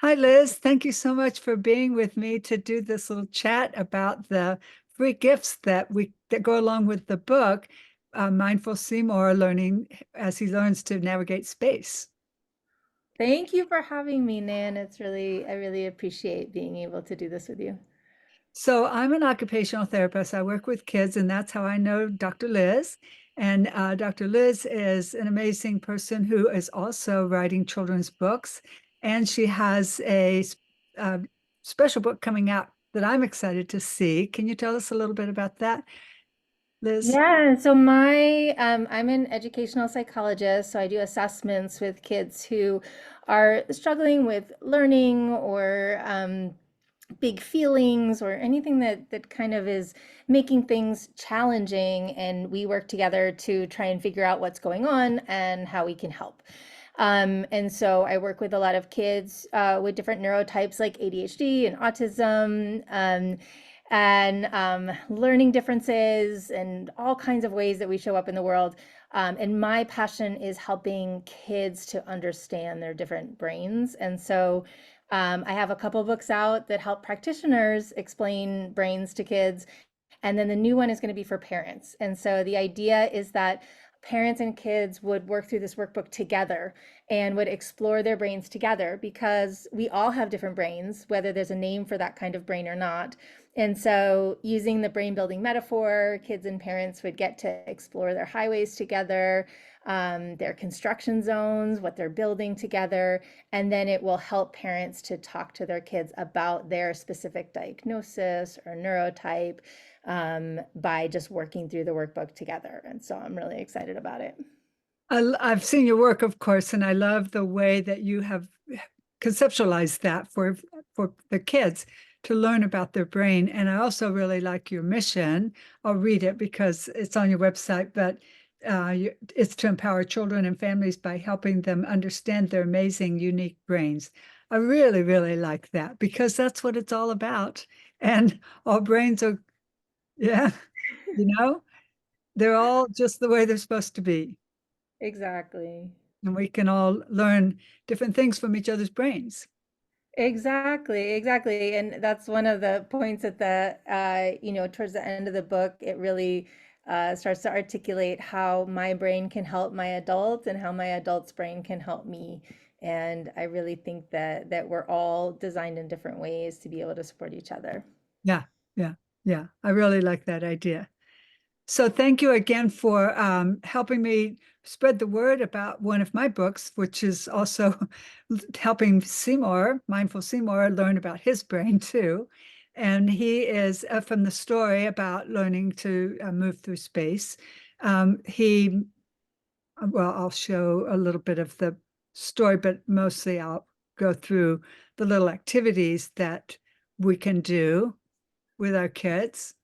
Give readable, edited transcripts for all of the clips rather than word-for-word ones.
Hi, Liz. Thank you so much for being with me to do this little chat about the free gifts that go along with the book, Mindful Seymour Learning as he learns to navigate space. Thank you for having me, Nan. I really appreciate being able to do this with you. So I'm an occupational therapist. I work with kids, and that's how I know Dr. Liz. And Dr. Liz is an amazing person who is also writing children's books, and she has uh, special book coming out that I'm excited to see. Can you tell us a little bit about that, Liz? Yeah, I'm an educational psychologist, so I do assessments with kids who are struggling with learning or big feelings or anything that kind of is making things challenging, and we work together to try and figure out what's going on and how we can help. And so I work with a lot of kids with different neurotypes like ADHD and autism, and learning differences and all kinds of ways that we show up in the world. And my passion is helping kids to understand their different brains. And so I have a couple books out that help practitioners explain brains to kids. And then the new one is going to be for parents. And so the idea is that parents and kids would work through this workbook together and would explore their brains together, because we all have different brains, whether there's a name for that kind of brain or not. And so, using the brain building metaphor, kids and parents would get to explore their highways together, their construction zones, what they're building together. And then it will help parents to talk to their kids about their specific diagnosis or neurotype, by just working through the workbook together. And so I'm really excited about it. I've seen your work, of course, and I love the way that you have conceptualized that for the kids to learn about their brain. And I also really like your mission. I'll read it because it's on your website, but it's to empower children and families by helping them understand their amazing, unique brains. I really, really like that because that's what it's all about. And our brains are, yeah, you know, they're all just the way they're supposed to be. Exactly. And we can all learn different things from each other's brains. Exactly, exactly. And that's one of the points at towards the end of the book, it really starts to articulate how my brain can help my adult and how my adult's brain can help me. And I really think that we're all designed in different ways to be able to support each other. Yeah, yeah, yeah. I really like that idea. So thank you again for helping me spread the word about one of my books, which is also helping Seymour, Mindful Seymour, learn about his brain too. And he is from the story about learning to move through space. I'll show a little bit of the story, but mostly I'll go through the little activities that we can do with our kids.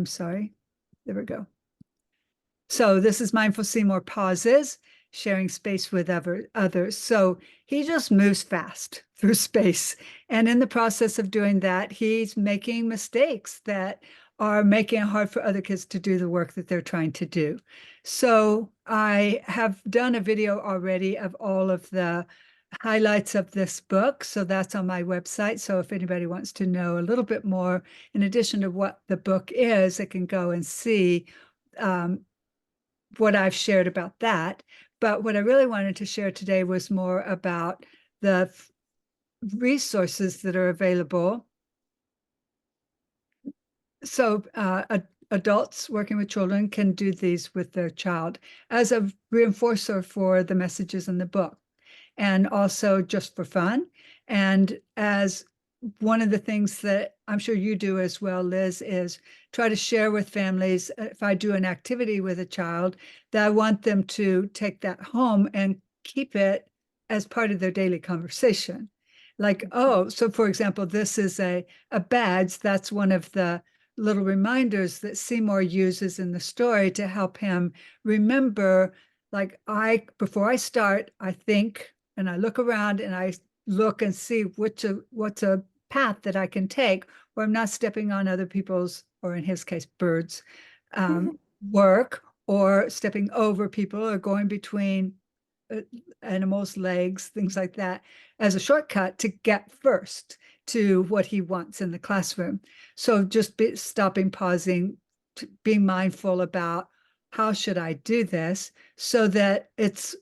Sorry, there we go. So this is Mindful Seymour Pauses, sharing space with others. So he just moves fast through space. And in the process of doing that, he's making mistakes that are making it hard for other kids to do the work that they're trying to do. So I have done a video already of all of the highlights of this book. So that's on my website. So if anybody wants to know a little bit more, in addition to what the book is, they can go and see um, what I've shared about that. But what I really wanted to share today was more about the resources that are available. So adults working with children can do these with their child as a reinforcer for the messages in the book, and also just for fun. And as one of the things that I'm sure you do as well, Liz, is try to share with families, if I do an activity with a child, that I want them to take that home and keep it as part of their daily conversation. Like, oh, so for example, this is a badge. That's one of the little reminders that Seymour uses in the story to help him remember, like, before I start, I think and I look around and I look and see what's a path that I can take where I'm not stepping on other people's, or in his case, birds, work, or stepping over people or going between animals, legs, things like that, as a shortcut to get first to what he wants in the classroom. So just stopping, pausing, being mindful about how should I do this so that it's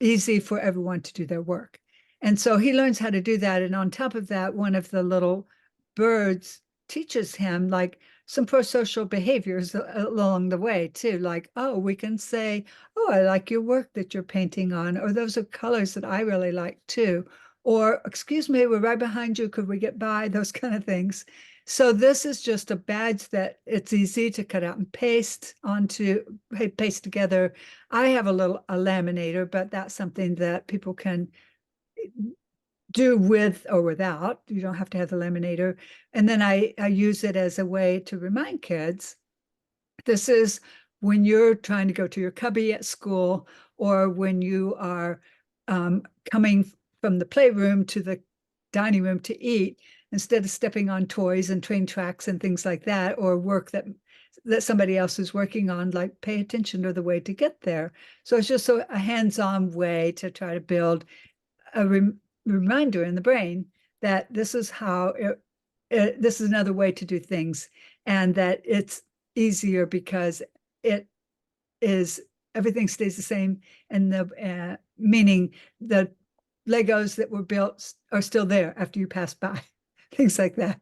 easy for everyone to do their work. And so he learns how to do that. And on top of that, one of the little birds teaches him like some pro-social behaviors along the way too. Like, oh, we can say, oh, I like your work that you're painting on, or those are colors that I really like too. Or, excuse me, we're right behind you. Could we get by? Those kind of things. So this is just a badge that it's easy to cut out and paste onto, hey, paste together. I have a laminator, but that's something that people can do with or without. You don't have to have the laminator. And then I use it as a way to remind kids, this is when you're trying to go to your cubby at school, or when you are coming from the playroom to the dining room to eat, instead of stepping on toys and train tracks and things like that, or work that somebody else is working on, like pay attention to the way to get there. So it's just a hands-on way to try to build a reminder in the brain that this is how this is another way to do things, and that it's easier because it is everything stays the same, and the meaning the Legos that were built are still there after you pass by, things like that.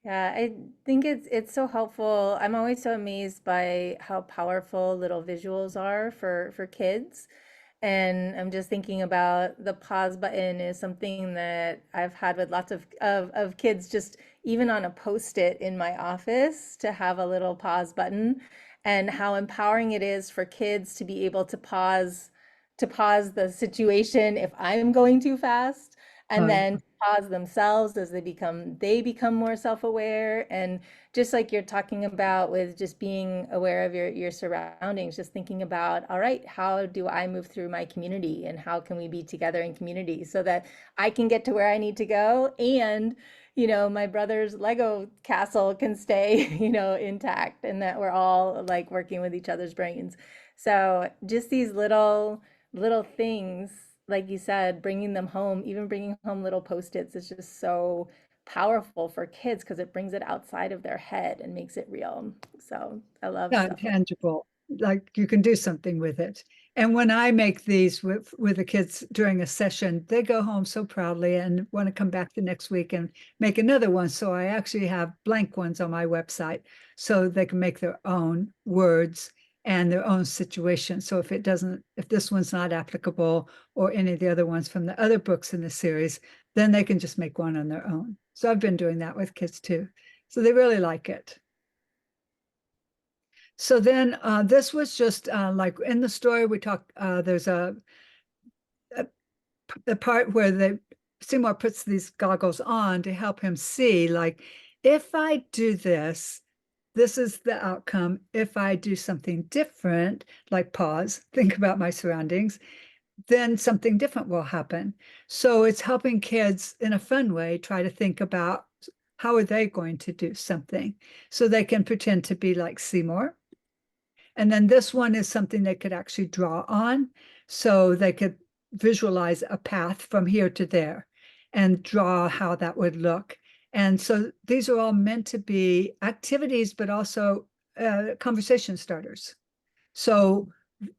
Yeah, I think it's so helpful. I'm always so amazed by how powerful little visuals are for kids. And I'm just thinking about the pause button is something that I've had with lots of kids, just even on a post-it in my office to have a little pause button, and how empowering it is for kids to be able to pause the situation if I'm going too fast, and Right. then pause themselves as they become more self-aware. And just like you're talking about with just being aware of your surroundings, just thinking about, all right, how do I move through my community, and how can we be together in community so that I can get to where I need to go, and my brother's Lego castle can stay, intact, and that we're all like working with each other's brains. So just these little things, like you said, bringing them home, even bringing home little post-its, is just so powerful for kids because it brings it outside of their head and makes it real. So I love Yeah, stuff like tangible, like you can do something with it. And when I make these with the kids during a session, they go home so proudly and want to come back the next week and make another one. So I actually have blank ones on my website so they can make their own words and their own situation. So if this one's not applicable, or any of the other ones from the other books in the series, then they can just make one on their own. So I've been doing that with kids too. So they really like it. So then this was just like in the story we talk, there's a, a part where Seymour puts these goggles on to help him see, like, if I do this, this is the outcome. If I do something different, like pause, think about my surroundings, then something different will happen. So it's helping kids in a fun way try to think about how are they going to do something, so they can pretend to be like Seymour. And then this one is something they could actually draw on. So they could visualize a path from here to there and draw how that would look. And so these are all meant to be activities, but also conversation starters. So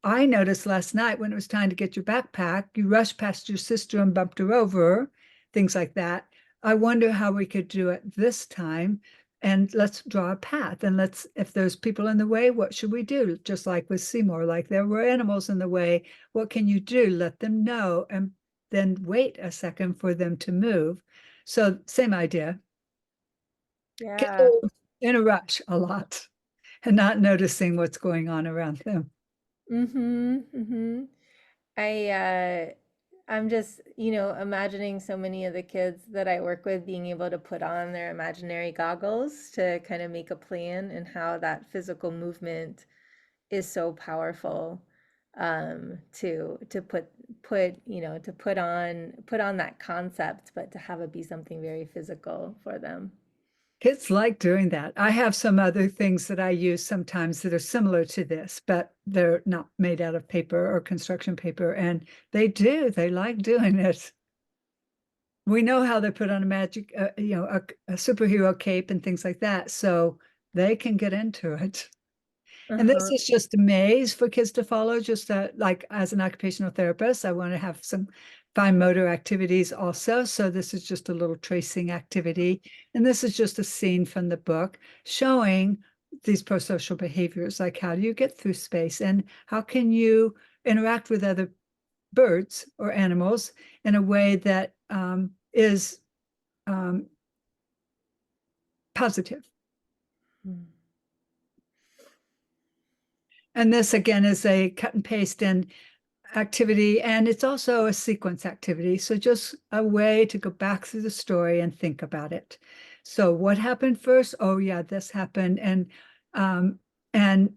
I noticed last night when it was time to get your backpack, you rushed past your sister and bumped her over, things like that. I wonder how we could do it this time. And let's draw a path. And if there's people in the way, what should we do? Just like with Seymour, like there were animals in the way. What can you do? Let them know, and then wait a second for them to move. So, same idea. Kids Yeah. are in a rush a lot and not noticing what's going on around them. Mm-hmm. Mm-hmm. I'm just, imagining so many of the kids that I work with being able to put on their imaginary goggles to kind of make a plan, and how that physical movement is so powerful, to put on that concept, but to have it be something very physical for them. Kids like doing that. I have some other things that I use sometimes that are similar to this, but they're not made out of paper or construction paper. And they like doing it. We know how they put on a magic, a superhero cape and things like that. So they can get into it. And this Uh-huh. is just a maze for kids to follow, just like as an occupational therapist, I want to have some fine motor activities also. So this is just a little tracing activity. And this is just a scene from the book showing these prosocial behaviors, like how do you get through space and how can you interact with other birds or animals in a way that is um, positive. Mm. And this again is a cut and paste and activity, and it's also a sequence activity. So just a way to go back through the story and think about it. So what happened first? Oh yeah, this happened, um, and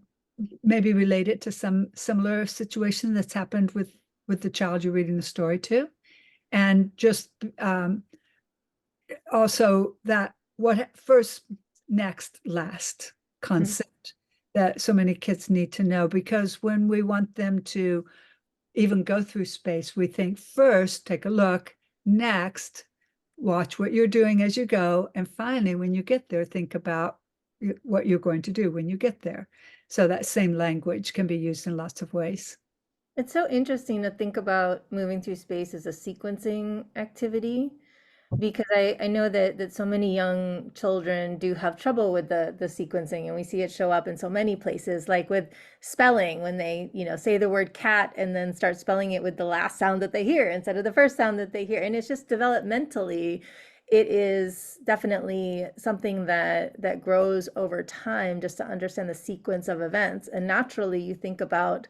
maybe relate it to some similar situation that's happened with the child you're reading the story to, and just also that what first, next, last concept that so many kids need to know, because when we want them to even go through space, we think first, take a look, next, watch what you're doing as you go, and finally, when you get there, think about what you're going to do when you get there. So that same language can be used in lots of ways. It's so interesting to think about moving through space as a sequencing activity because I know that so many young children do have trouble with the sequencing, and we see it show up in so many places, like with spelling, when they, say the word cat and then start spelling it with the last sound that they hear instead of the first sound that they hear. And it's just developmentally, it is definitely something that grows over time just to understand the sequence of events. And naturally, you think about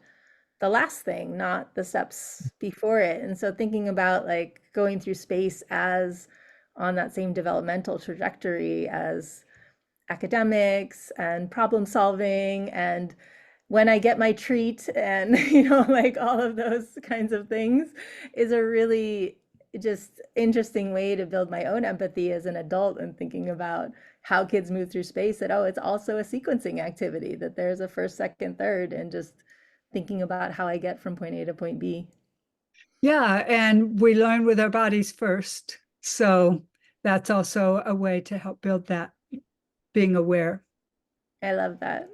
the last thing, not the steps before it. And so thinking about like going through space as on that same developmental trajectory as academics and problem solving and when I get my treat and like all of those kinds of things is a really just interesting way to build my own empathy as an adult and thinking about how kids move through space, that oh, it's also a sequencing activity, that there's a first, second, third, and just thinking about how I get from point A to point B. Yeah, and we learn with our bodies first. So that's also a way to help build that being aware. I love that.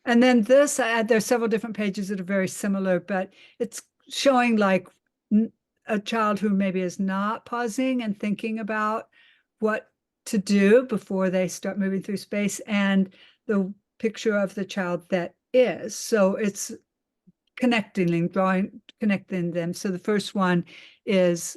And then this, there's several different pages that are very similar, but it's showing like a child who maybe is not pausing and thinking about what to do before they start moving through space, and the picture of the child that is. So it's connecting them. So the first one is,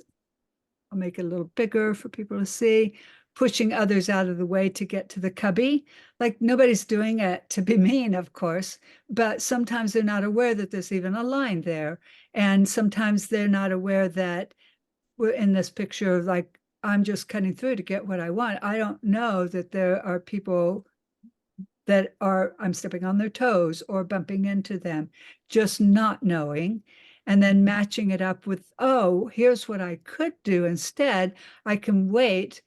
I'll make it a little bigger for people to see, pushing others out of the way to get to the cubby. Like nobody's doing it to be mean, of course, but sometimes they're not aware that there's even a line there. And sometimes they're not aware that we're in this picture of like, I'm just cutting through to get what I want. I don't know that there are people that are, I'm stepping on their toes or bumping into them, just not knowing, and then matching it up with, oh, here's what I could do instead. I can wait,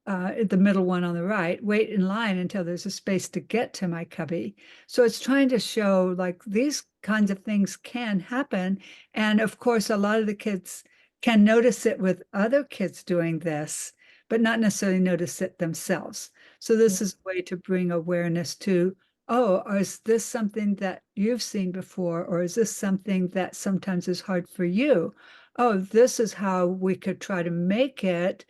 the middle one on the right, wait in line until there's a space to get to my cubby. So it's trying to show like these kinds of things can happen. And of course, a lot of the kids can notice it with other kids doing this, but not necessarily notice it themselves. So this is a way to bring awareness to, oh, is this something that you've seen before? Or is this something that sometimes is hard for you? Oh, this is how we could try to make it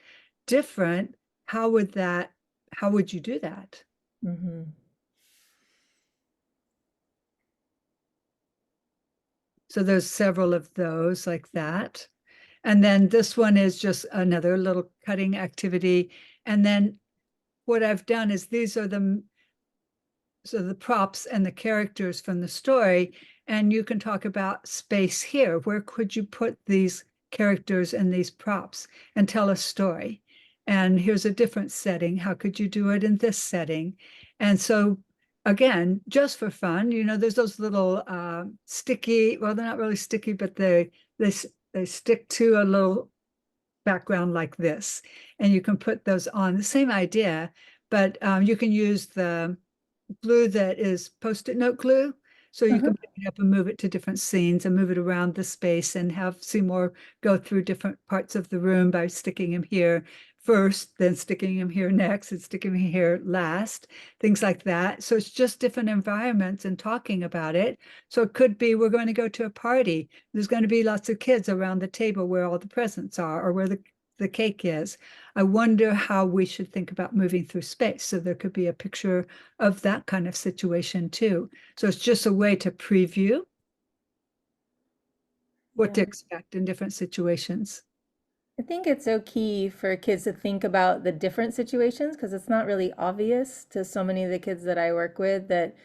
different. How would you do that? Mm-hmm. So there's several of those like that. And then this one is just another little cutting activity. And then what I've done is these are the props and the characters from the story, and you can talk about space here. Where could you put these characters and these props and tell a story? And here's a different setting. How could you do it in this setting? And so again, just for fun, there's those little sticky, well, they're not really sticky, but they they stick to a little background like this, and you can put those on. The same idea, but you can use the glue that is Post-it note glue. So you Uh-huh. can pick it up and move it to different scenes and move it around the space and have Seymour go through different parts of the room by sticking him here first, then sticking him here next, and sticking him here last, things like that. So it's just different environments and talking about it. So it could be we're going to go to a party. There's going to be lots of kids around the table where all the presents are or where the cake is. I wonder how we should think about moving through space. So there could be a picture of that kind of situation too. So it's just a way to preview what to Yeah. expect in different situations. I think it's so key for kids to think about the different situations because it's not really obvious to so many of the kids that I work with that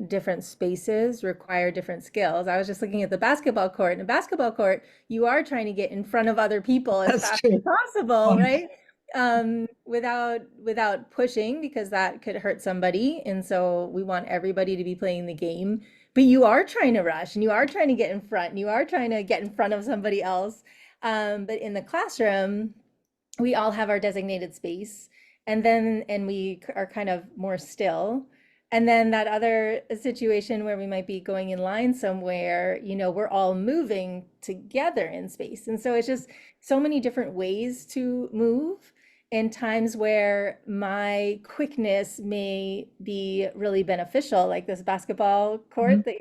different spaces require different skills. I was just looking at the basketball court. In a basketball court, you are trying to get in front of other people as That's fast as true. possible, Um, right? Without pushing because that could hurt somebody. And so we want everybody to be playing the game. But you are trying to rush and you are trying to get in front and you are trying to get in front of somebody else. But in the classroom, we all have our designated space and we are kind of more still, and then that other situation where we might be going in line somewhere, we're all moving together in space, and so it's just so many different ways to move in times where my quickness may be really beneficial, like this basketball mhm. court that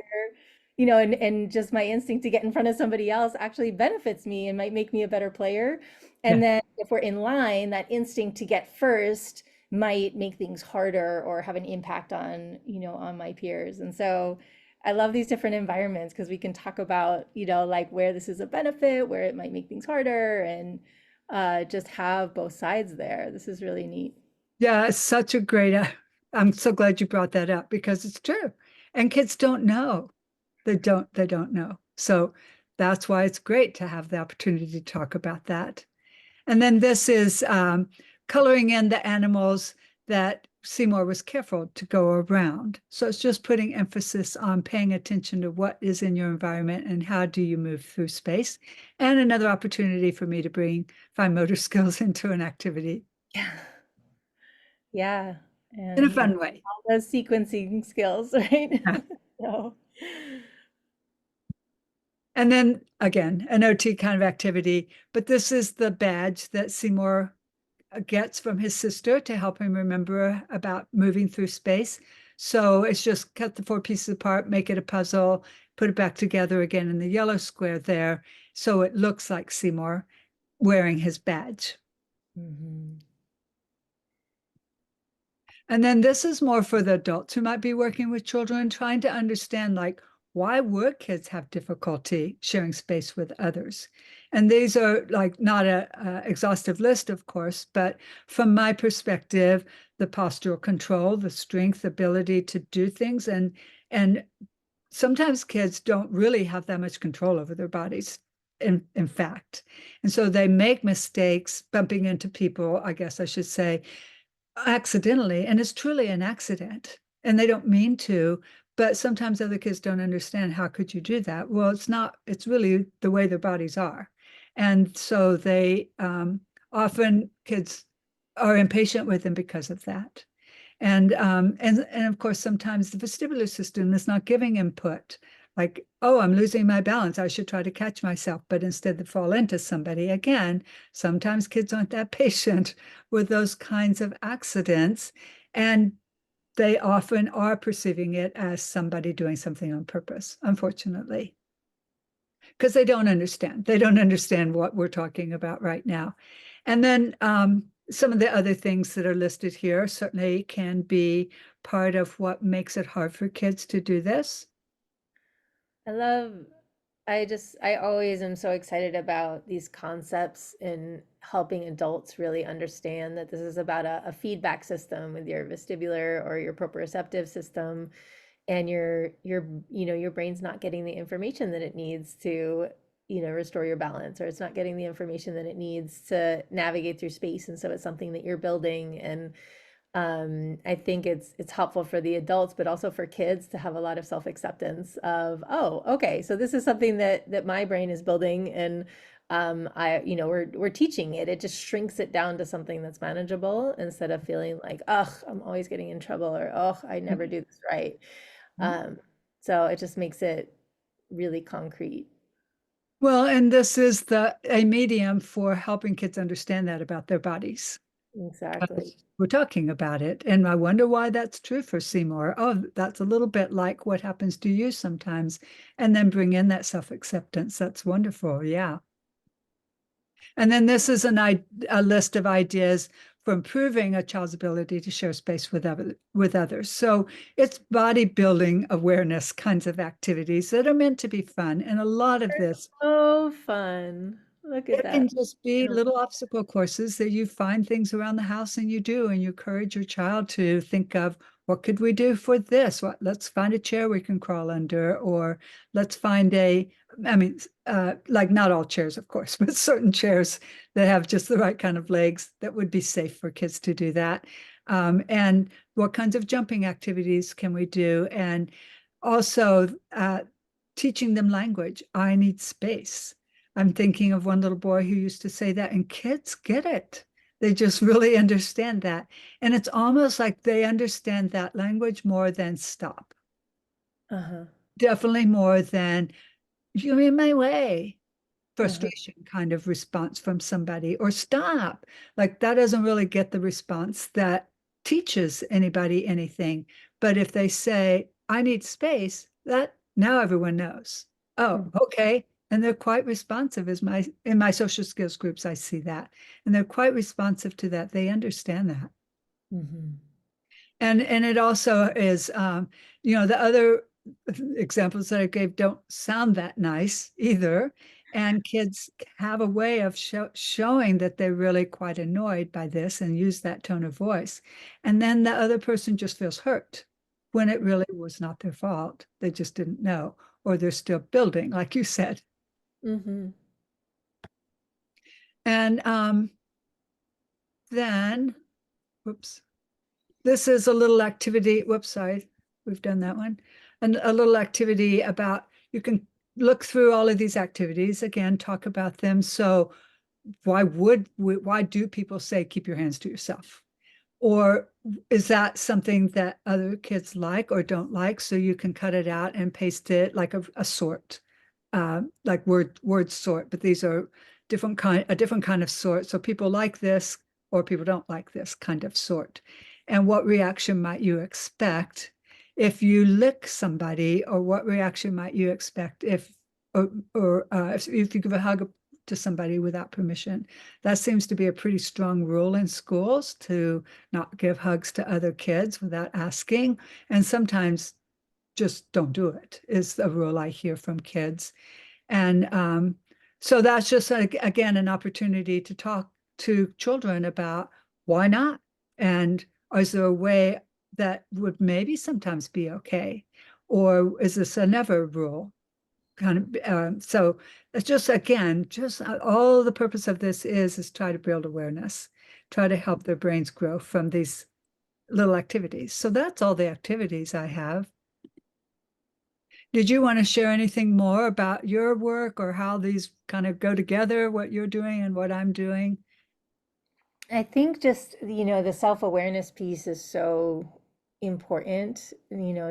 and just my instinct to get in front of somebody else actually benefits me and might make me a better player. Yeah. And then if we're in line, that instinct to get first might make things harder or have an impact on my peers. And so I love these different environments because we can talk about, like where this is a benefit, where it might make things harder, and just have both sides there. This is really neat. Yeah, it's such a great, I'm so glad you brought that up because it's true. And kids don't know. They don't know. So that's why it's great to have the opportunity to talk about that. And then this is coloring in the animals that Seymour was careful to go around. So it's just putting emphasis on paying attention to what is in your environment and how do you move through space. And another opportunity for me to bring fine motor skills into an activity Yeah. Yeah. in a And fun way. all those sequencing skills, right? So, And then again, an OT kind of activity, but this is the badge that Seymour gets from his sister to help him remember about moving through space. So it's just cut the four pieces apart, make it a puzzle, put it back together again in the yellow square there. So it looks like Seymour wearing his badge. mhm. And then this is more for the adults who might be working with children, trying to understand like why would kids have difficulty sharing space with others? And these are like not a exhaustive list, of course, but from my perspective, the postural control, the strength, ability to do things, and sometimes kids don't really have that much control over their bodies. In fact, and so they make mistakes bumping into people, I guess I should say, accidentally, and it's truly an accident, and they don't mean to, but sometimes other kids don't understand how could you do that. Well, it's not, it's really the way their bodies are, and so they often kids are impatient with them because of that. And of course sometimes the vestibular system is not giving input, like, oh, I'm losing my balance, I should try to catch myself, but instead they fall into somebody again. Sometimes kids aren't that patient with those kinds of accidents, and they often are perceiving it as somebody doing something on purpose, unfortunately, because they don't understand what we're talking about right now. And then some of the other things that are listed here certainly can be part of what makes it hard for kids to do this. I love, I always am so excited about these concepts in helping adults really understand that this is about a feedback system with your vestibular or your proprioceptive system, and your brain's not getting the information that it needs to, restore your balance, or it's not getting the information that it needs to navigate through space. And so it's something that you're building. And I think it's helpful for the adults, but also for kids to have a lot of self-acceptance of, oh, okay, so this is something that my brain is building, and we're teaching it. It just shrinks it down to something that's manageable instead of feeling like, ugh, I'm always getting in trouble, or oh, I never do this right. Um, so it just makes it really concrete. Well, and this is a medium for helping kids understand that about their bodies. Exactly. We're talking about it. And I wonder why that's true for Seymour. Oh, that's a little bit like what happens to you sometimes. And then bring in that self-acceptance. That's wonderful. Yeah. And then this is a list of ideas for improving a child's ability to share space with others. So it's bodybuilding awareness kinds of activities that are meant to be fun. And a lot of this, Oh, fun. Look at it that. can just be little obstacle courses that you find things around the house and you do, and you encourage your child to think of what could we do for this? Let's find a chair we can crawl under, or let's find I mean, like not all chairs, of course, but certain chairs that have just the right kind of legs that would be safe for kids to do that. And what kinds of jumping activities can we do? And also teaching them language. I need space. I'm thinking of one little boy who used to say that, and kids get it. They just really understand that. And it's almost like they understand that language more than stop. Uh-huh. Definitely more than you're in my way. Uh-huh. Frustration kind of response from somebody, or stop. Like that doesn't really get the response that teaches anybody anything. But if they say, I need space, that now everyone knows. Oh, Mhm. okay. And they're quite responsive as my in my social skills groups, I see that. And they're quite responsive to that. They understand that. Mhm. And it also is, the other examples that I gave don't sound that nice either. And kids have a way of showing that they're really quite annoyed by this and use that tone of voice. And then the other person just feels hurt when it really was not their fault. They just didn't know, or they're still building, like you said. Mhm. And then, whoops. This is a little activity. Whoops, sorry, we've done that one. And a little activity about you can look through all of these activities again, talk about them. So why do people say keep your hands to yourself? Or is that something that other kids like or don't like? So you can cut it out and paste it like a sort, like word sort, but these are a different kind of sort. So people like this or people don't like this kind of sort. And what reaction might you expect if you lick somebody, or what reaction might you expect if you give a hug to somebody without permission? That seems to be a pretty strong rule in schools, to not give hugs to other kids without asking. And sometimes just don't do it, is a rule I hear from kids. And so that's just again an opportunity to talk to children about why not, and is there a way that would maybe sometimes be okay, or is this a never rule? Kind of. So it's just again, just all the purpose of this is try to build awareness, try to help their brains grow from these little activities. So that's all the activities I have. Did you want to share anything more about your work or how these kind of go together, what you're doing and what I'm doing? I think just, the self-awareness piece is so important,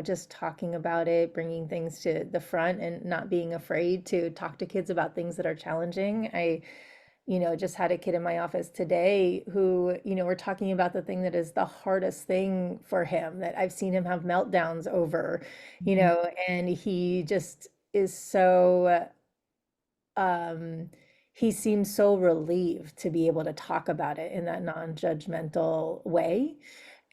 just talking about it, bringing things to the front and not being afraid to talk to kids about things that are challenging. I just had a kid in my office today who, we're talking about the thing that is the hardest thing for him that I've seen him have meltdowns over, Mhm. and he just is so um, he seems so relieved to be able to talk about it in that non-judgmental way,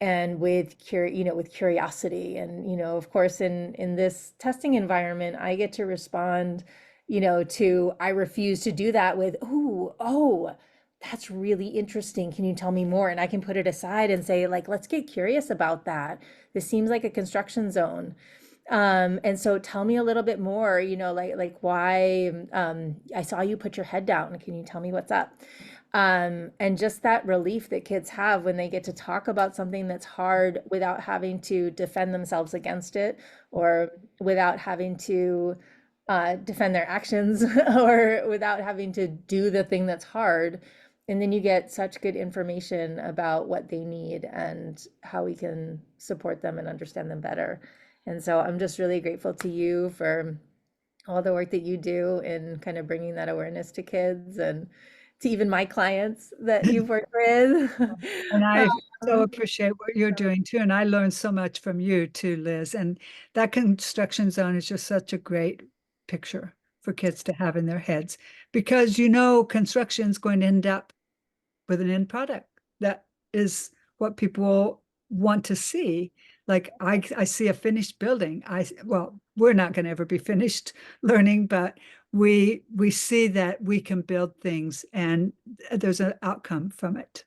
and with curiosity. And of course, in this testing environment, I get to respond, to I refuse to do that with, oh, that's really interesting. Can you tell me more? And I can put it aside and say, like, let's get curious about that. This seems like a construction zone. And so tell me a little bit more, like why I saw you put your head down. Can you tell me what's up? And just that relief that kids have when they get to talk about something that's hard without having to defend themselves against it, or without having to defend their actions, or without having to do the thing that's hard. And then you get such good information about what they need and how we can support them and understand them better. And so I'm just really grateful to you for all the work that you do in kind of bringing that awareness to kids, and to even my clients that you've worked with. And I so Um, appreciate what you're doing too. And I learned so much from you too, Liz. And that construction zone is just such a great picture for kids to have in their heads because construction is going to end up with an end product. That is what people want to see. Like I see a finished building. Well, we're not going to ever be finished learning, but we see that we can build things and there's an outcome from it.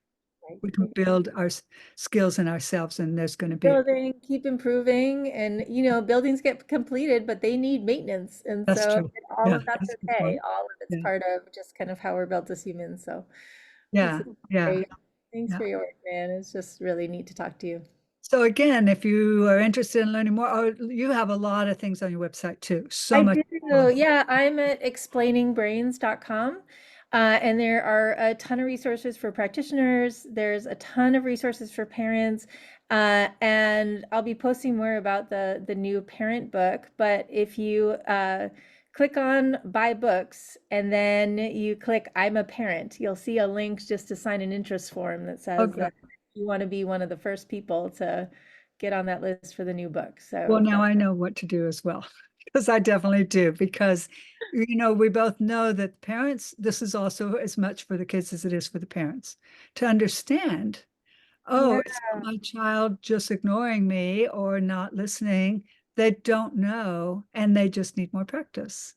We can build our skills in ourselves, and there's going to be building, keep improving, and buildings get completed, but they need maintenance, and that's so true. all Yeah, of that's that's a good okay. point. All of it's Yeah, part of just kind of how we're built as humans. So this yeah, is yeah, great. Thanks yeah. for your work, man. It's just really neat to talk to you. So again, if you are interested in learning more, you have a lot of things on your website too. So I much. do. Yeah, I'm at explainingbrains.com. And there are a ton of resources for practitioners. There's a ton of resources for parents. And I'll be posting more about the new parent book. But if you click on buy books and then you click I'm a parent, you'll see a link just to sign an interest form that says Okay. that you want to be one of the first people to get on that list for the new book. So Well, if now that's I know what to do as well, because I definitely do. Because, we both know that parents, this is also as much for the kids as it is for the parents to understand, yeah. oh, it's not my child just ignoring me or not listening. They don't know, and they just need more practice.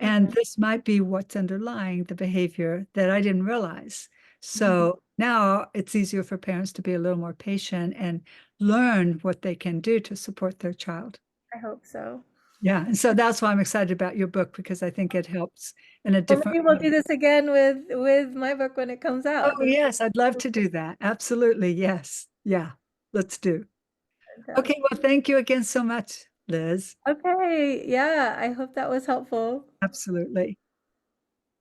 And Mhm. this might be what's underlying the behavior that I didn't realize. Mhm. So now it's easier for parents to be a little more patient and learn what they can do to support their child. I hope so. Yeah. And so that's why I'm excited about your book because I think it helps in a Well, different maybe we'll way. do this again with my book when it comes Oh, out. This yes. I'd love to do that. Absolutely. Yes. Yeah. Let's do. is Okay. fantastic. Well, thank you again so much, Liz. Okay, yeah, I hope that was helpful. Absolutely.